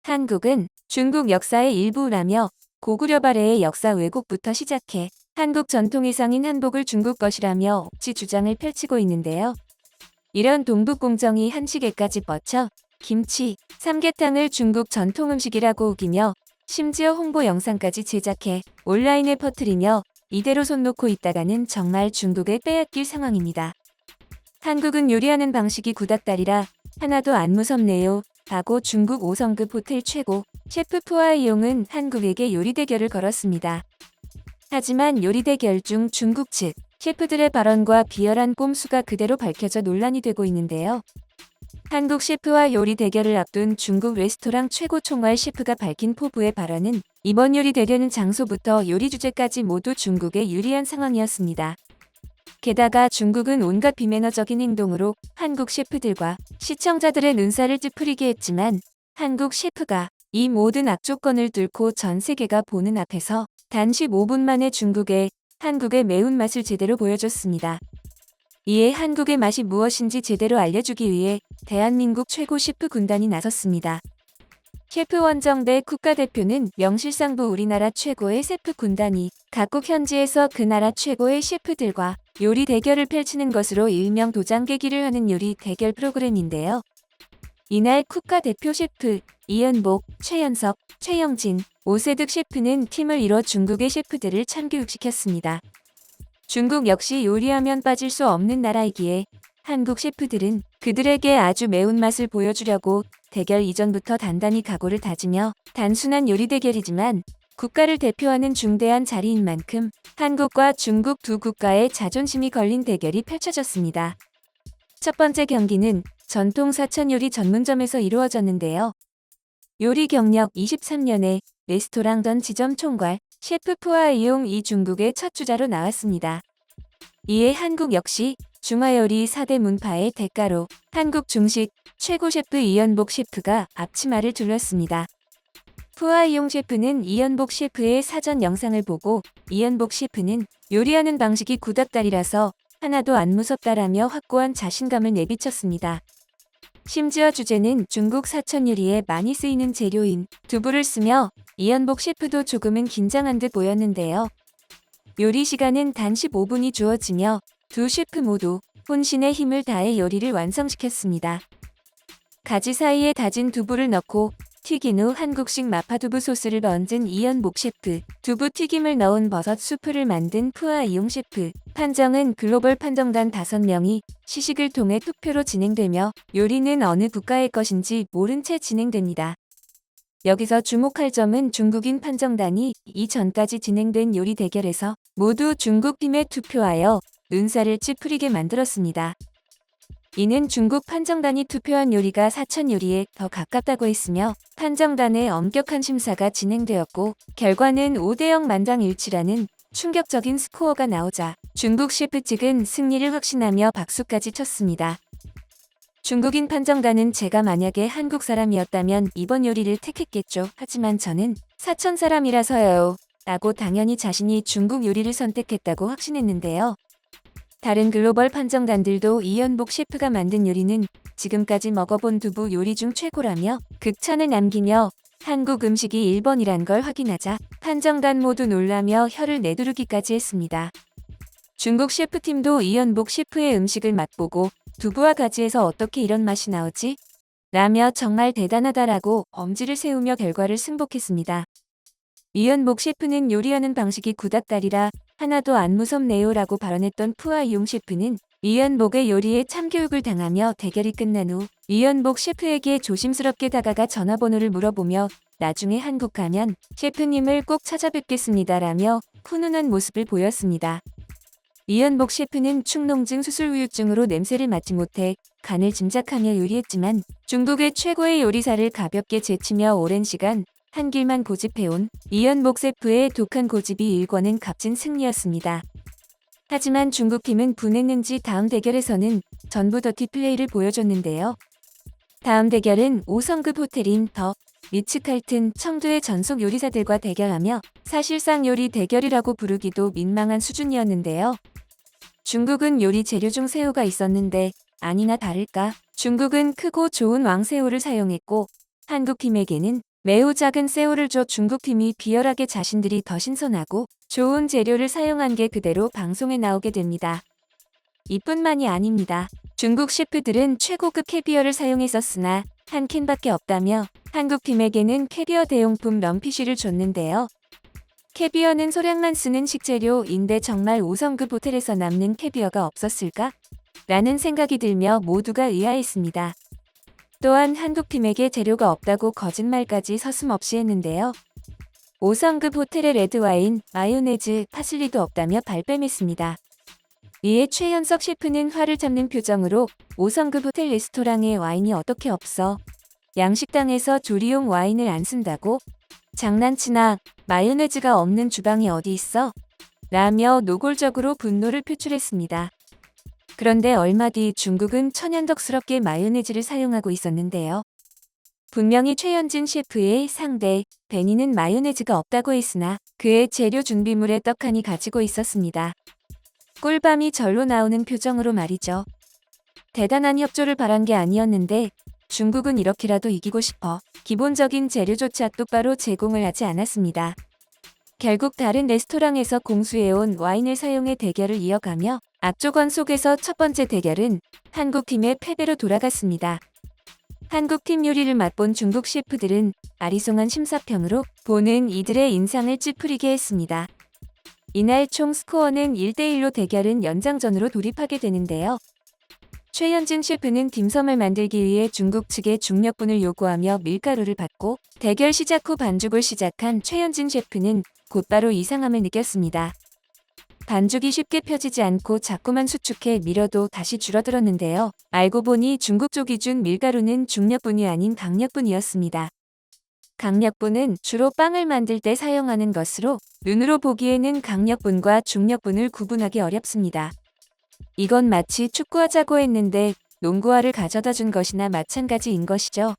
한국은 중국 역사의 일부라며 고구려 발해의 역사 왜곡부터 시작해 한국 전통 의상인 한복을 중국 것이라며 억지 주장을 펼치고 있는데요. 이런 동북공정이 한식에까지 뻗쳐 김치, 삼계탕을 중국 전통 음식이라고 우기며 심지어 홍보 영상까지 제작해 온라인에 퍼뜨리며 이대로 손 놓고 있다가는 정말 중국을 빼앗길 상황입니다. 한국은 요리하는 방식이 구닥다리라 하나도 안 무섭네요. 하고 중국 5성급 호텔 최고 셰프 푸아이용은 한국에게 요리 대결을 걸었습니다. 하지만 요리 대결 중 중국 측 셰프들의 발언과 비열한 꼼수가 그대로 밝혀져 논란이 되고 있는데요. 한국 셰프와 요리 대결을 앞둔 중국 레스토랑 최고 총괄 셰프가 밝힌 포부의 발언은 이번 요리 대결은 장소부터 요리 주제까지 모두 중국에 유리한 상황이었습니다. 게다가 중국은 온갖 비매너적인 행동으로 한국 셰프들과 시청자들의 눈살을 찌푸리게 했지만 한국 셰프가 이 모든 악조건을 뚫고 전 세계가 보는 앞에서 단 15분 만에 한국의 매운맛을 제대로 보여줬습니다. 이에 한국의 맛이 무엇인지 제대로 알려주기 위해 대한민국 최고 셰프 군단이 나섰습니다. 셰프 원정대 국가대표는 명실상부 우리나라 최고의 셰프 군단이 각국 현지에서 그 나라 최고의 셰프들과 요리 대결을 펼치는 것으로 일명 도장깨기를 하는 요리 대결 프로그램인데요. 이날 국가대표 셰프 이연복, 최연석, 최영진, 오세득 셰프는 팀을 이뤄 중국의 셰프들을 참교육시켰습니다. 중국 역시 요리하면 빠질 수 없는 나라이기에 한국 셰프들은 그들에게 아주 매운맛을 보여주려고 대결 이전부터 단단히 각오를 다지며 단순한 요리 대결이지만 국가를 대표하는 중대한 자리인 만큼 한국과 중국 두 국가의 자존심이 걸린 대결이 펼쳐졌습니다. 첫 번째 경기는 전통 사천 요리 전문점에서 이루어졌는데요. 요리 경력 23년의 레스토랑 전 지점 총괄 셰프 푸아이용 이 중국의 첫 주자로 나왔습니다. 이에 한국 역시 중화요리 4대 문파의 대가로 한국 중식 최고 셰프 이연복 셰프가 앞치마를 둘렀습니다. 푸아이용 셰프는 이연복 셰프의 사전 영상을 보고 이연복 셰프는 요리하는 방식이 구닥다리라서 하나도 안 무섭다라며 확고한 자신감을 내비쳤습니다. 심지어 주제는 중국 사천 요리에 많이 쓰이는 재료인 두부를 쓰며 이연복 셰프도 조금은 긴장한 듯 보였는데요. 요리 시간은 단 15분이 주어지며 두 셰프 모두 혼신의 힘을 다해 요리를 완성시켰습니다. 가지 사이에 다진 두부를 넣고 튀긴 후 한국식 마파두부 소스를 얹은 이연복 셰프, 두부 튀김을 넣은 버섯 수프를 만든 푸아이용 셰프, 판정은 글로벌 판정단 5명이 시식을 통해 투표로 진행되며 요리는 어느 국가의 것인지 모른 채 진행됩니다. 여기서 주목할 점은 중국인 판정단이 이전까지 진행된 요리 대결에서 모두 중국팀에 투표하여 눈살을 찌푸리게 만들었습니다. 이는 중국 판정단이 투표한 요리가 사천 요리에 더 가깝다고 했으며 판정단의 엄격한 심사가 진행되었고 결과는 5대0 만장일치라는 충격적인 스코어가 나오자 중국 셰프 측은 승리를 확신하며 박수까지 쳤습니다. 중국인 판정단은 제가 만약에 한국 사람이었다면 이번 요리를 택했겠죠. 하지만 저는 사천 사람이라서요. 라고 당연히 자신이 중국 요리를 선택했다고 확신했는데요. 다른 글로벌 판정단들도 이연복 셰프가 만든 요리는 지금까지 먹어본 두부 요리 중 최고라며 극찬을 남기며 한국 음식이 1번이란 걸 확인하자 판정단 모두 놀라며 혀를 내두르기까지 했습니다. 중국 셰프팀도 이연복 셰프의 음식을 맛보고 두부와 가지에서 어떻게 이런 맛이 나오지? 라며 정말 대단하다라고 엄지를 세우며 결과를 승복했습니다. 이연복 셰프는 요리하는 방식이 구닥다리라 하나도 안 무섭네요 라고 발언했던 푸아이용 셰프는 이연복의 요리에 참교육을 당하며 대결이 끝난 후 이연복 셰프에게 조심스럽게 다가가 전화번호를 물어보며 나중에 한국 가면 셰프님을 꼭 찾아뵙겠습니다 라며 훈훈한 모습을 보였습니다. 이연복 셰프는 축농증 수술후유증으로 냄새를 맡지 못해 간을 짐작하며 요리했지만 중국의 최고의 요리사를 가볍게 제치며 오랜 시간 한 길만 고집해온 이연복 셰프의 독한 고집이 일궈낸 값진 승리였습니다. 하지만 중국팀은 분했는지 다음 대결에서는 전부 더티 플레이를 보여줬는데요. 다음 대결은 5성급 호텔인 더 리츠칼튼 청두의 전속 요리사들과 대결하며 사실상 요리 대결이라고 부르기도 민망한 수준이었는데요. 중국은 요리 재료 중 새우가 있었는데 아니나 다를까 중국은 크고 좋은 왕새우를 사용했고 한국팀에게는 매우 작은 새우를 줘 중국팀이 비열하게 자신들이 더 신선하고 좋은 재료를 사용한 게 그대로 방송에 나오게 됩니다. 이뿐만이 아닙니다. 중국 셰프들은 최고급 캐비어를 사용했었으나 한 캔밖에 없다며 한국팀에게는 캐비어 대용품 럼피쉬를 줬는데요. 캐비어는 소량만 쓰는 식재료인데 정말 5성급 호텔에서 남는 캐비어가 없었을까? 라는 생각이 들며 모두가 의아했습니다. 또한 한국팀에게 재료가 없다고 거짓말까지 서슴없이 했는데요. 5성급 호텔의 레드와인, 마요네즈, 파슬리도 없다며 발뺌했습니다. 이에 최현석 셰프는 화를 참는 표정으로 5성급 호텔 레스토랑에 와인이 어떻게 없어? 양식당에서 조리용 와인을 안 쓴다고? 장난치나? 마요네즈가 없는 주방이 어디 있어? 라며 노골적으로 분노를 표출했습니다. 그런데 얼마 뒤 중국은 천연덕스럽게 마요네즈를 사용하고 있었는데요. 분명히 최현진 셰프의 상대 베니는 마요네즈가 없다고 했으나 그의 재료 준비물에 떡하니 가지고 있었습니다. 꿀밤이 절로 나오는 표정으로 말이죠. 대단한 협조를 바란 게 아니었는데 중국은 이렇게라도 이기고 싶어 기본적인 재료조차 똑바로 제공을 하지 않았습니다. 결국 다른 레스토랑에서 공수해온 와인을 사용해 대결을 이어가며 악조건 속에서 첫 번째 대결은 한국팀의 패배로 돌아갔습니다. 한국팀 요리를 맛본 중국 셰프들은 아리송한 심사평으로 보는 이들의 인상을 찌푸리게 했습니다. 이날 총 스코어는 1대1로 대결은 연장전으로 돌입하게 되는데요. 최현진 셰프는 딤섬을 만들기 위해 중국 측에 중력분을 요구하며 밀가루를 받고 대결 시작 후 반죽을 시작한 최현진 셰프는 곧바로 이상함을 느꼈습니다. 반죽이 쉽게 펴지지 않고 자꾸만 수축해 밀어도 다시 줄어들었는데요. 알고 보니 중국 쪽이 준 밀가루는 중력분이 아닌 강력분이었습니다. 강력분은 주로 빵을 만들 때 사용하는 것으로 눈으로 보기에는 강력분과 중력분을 구분하기 어렵습니다. 이건 마치 축구하자고 했는데 농구화를 가져다 준 것이나 마찬가지인 것이죠.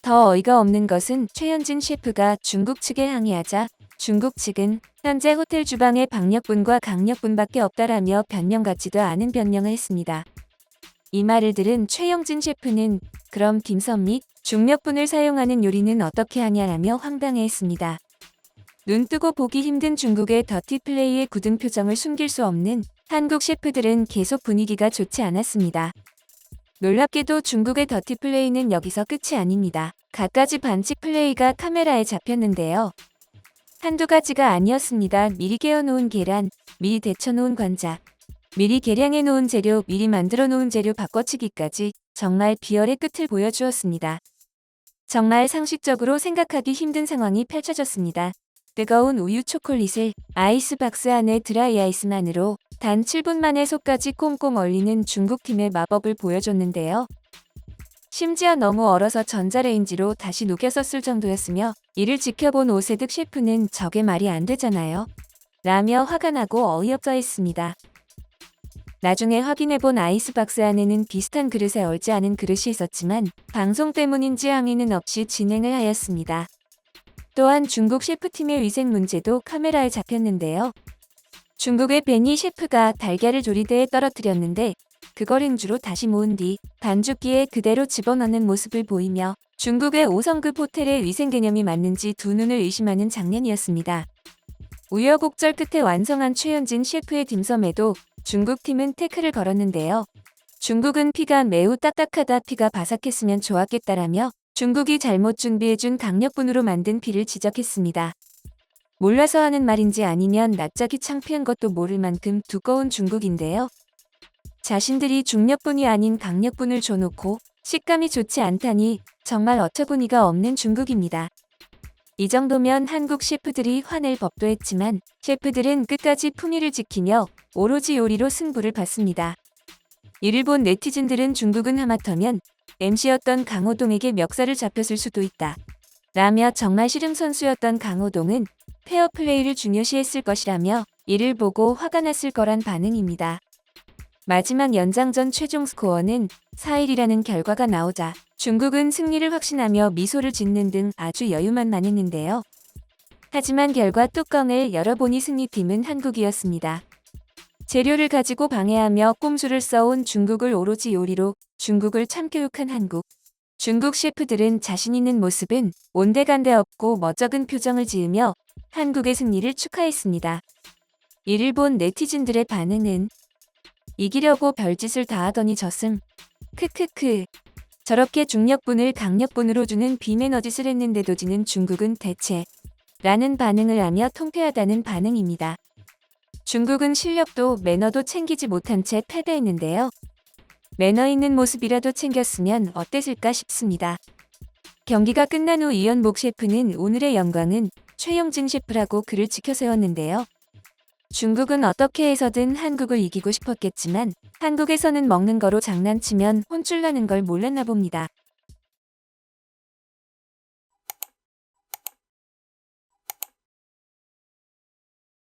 더 어이가 없는 것은 최현진 셰프가 중국 측에 항의하자 중국 측은 현재 호텔 주방에 박력분과 강력분밖에 없다라며 변명 같지도 않은 변명을 했습니다. 이 말을 들은 최영진 셰프는 그럼 딤섬 및 중력분을 사용하는 요리는 어떻게 하냐라며 황당해했습니다. 눈뜨고 보기 힘든 중국의 더티 플레이의 굳은 표정을 숨길 수 없는 한국 셰프들은 계속 분위기가 좋지 않았습니다. 놀랍게도 중국의 더티 플레이는 여기서 끝이 아닙니다. 갖가지 반칙 플레이가 카메라에 잡혔는데요. 한두 가지가 아니었습니다. 미리 깨어놓은 계란, 미리 데쳐놓은 관자, 미리 계량해놓은 재료, 미리 만들어놓은 재료 바꿔치기까지 정말 비열의 끝을 보여주었습니다. 정말 상식적으로 생각하기 힘든 상황이 펼쳐졌습니다. 뜨거운 우유 초콜릿을 아이스박스 안에 드라이 아이스만으로 단 7분 만에 속까지 꽁꽁 얼리는 중국팀의 마법을 보여줬는데요. 심지어 너무 얼어서 전자레인지로 다시 녹여서 쓸 정도였으며 이를 지켜본 오세득 셰프는 저게 말이 안 되잖아요. 라며 화가 나고 어이없어 했습니다. 나중에 확인해본 아이스박스 안에는 비슷한 그릇에 얼지 않은 그릇이 있었지만 방송 때문인지 항의는 없이 진행을 하였습니다. 또한 중국 셰프팀의 위생 문제도 카메라에 잡혔는데요. 중국의 베니 셰프가 달걀을 조리대에 떨어뜨렸는데 그걸 행주로 다시 모은 뒤 반죽기에 그대로 집어넣는 모습을 보이며 중국의 5성급 호텔의 위생 개념이 맞는지 두 눈을 의심하는 장면이었습니다. 우여곡절 끝에 완성한 최현진 셰프의 딤섬에도 중국팀은 태클을 걸었는데요. 중국은 피가 매우 딱딱하다, 피가 바삭했으면 좋았겠다라며 중국이 잘못 준비해준 강력분으로 만든 피를 지적했습니다. 몰라서 하는 말인지 아니면 낯짝이 창피한 것도 모를 만큼 두꺼운 중국인데요. 자신들이 중력분이 아닌 강력분을 줘놓고 식감이 좋지 않다니 정말 어처구니가 없는 중국입니다. 이 정도면 한국 셰프들이 화낼 법도 했지만 셰프들은 끝까지 품위를 지키며 오로지 요리로 승부를 봤습니다. 이를 본 네티즌들은 중국은 하마터면 MC였던 강호동에게 멱살을 잡혔을 수도 있다. 라며 정말 씨름 선수였던 강호동은 페어플레이를 중요시했을 것이라며 이를 보고 화가 났을 거란 반응입니다. 마지막 연장전 최종 스코어는 4-1이라는 결과가 나오자 중국은 승리를 확신하며 미소를 짓는 등 아주 여유만만했는데요. 하지만 결과 뚜껑을 열어보니 승리팀은 한국이었습니다. 재료를 가지고 방해하며 꼼수를 써온 중국을 오로지 요리로 중국을 참교육한 한국. 중국 셰프들은 자신 있는 모습은 온데간데 없고 멋쩍은 표정을 지으며 한국의 승리를 축하했습니다. 이를 본 네티즌들의 반응은 이기려고 별짓을 다 하더니 졌음. 크크크. 저렇게 중력분을 강력분으로 주는 비매너짓을 했는데도 지는 중국은 대체 라는 반응을 하며 통쾌하다는 반응입니다. 중국은 실력도 매너도 챙기지 못한 채 패배했는데요. 매너 있는 모습이라도 챙겼으면 어땠을까 싶습니다. 경기가 끝난 후 이연복 셰프는 오늘의 영광은 최용진 셰프라고 그를 지켜세웠는데요. 중국은 어떻게 해서든 한국을 이기고 싶었겠지만 한국에서는 먹는 거로 장난치면 혼쭐 나는 걸 몰랐나 봅니다.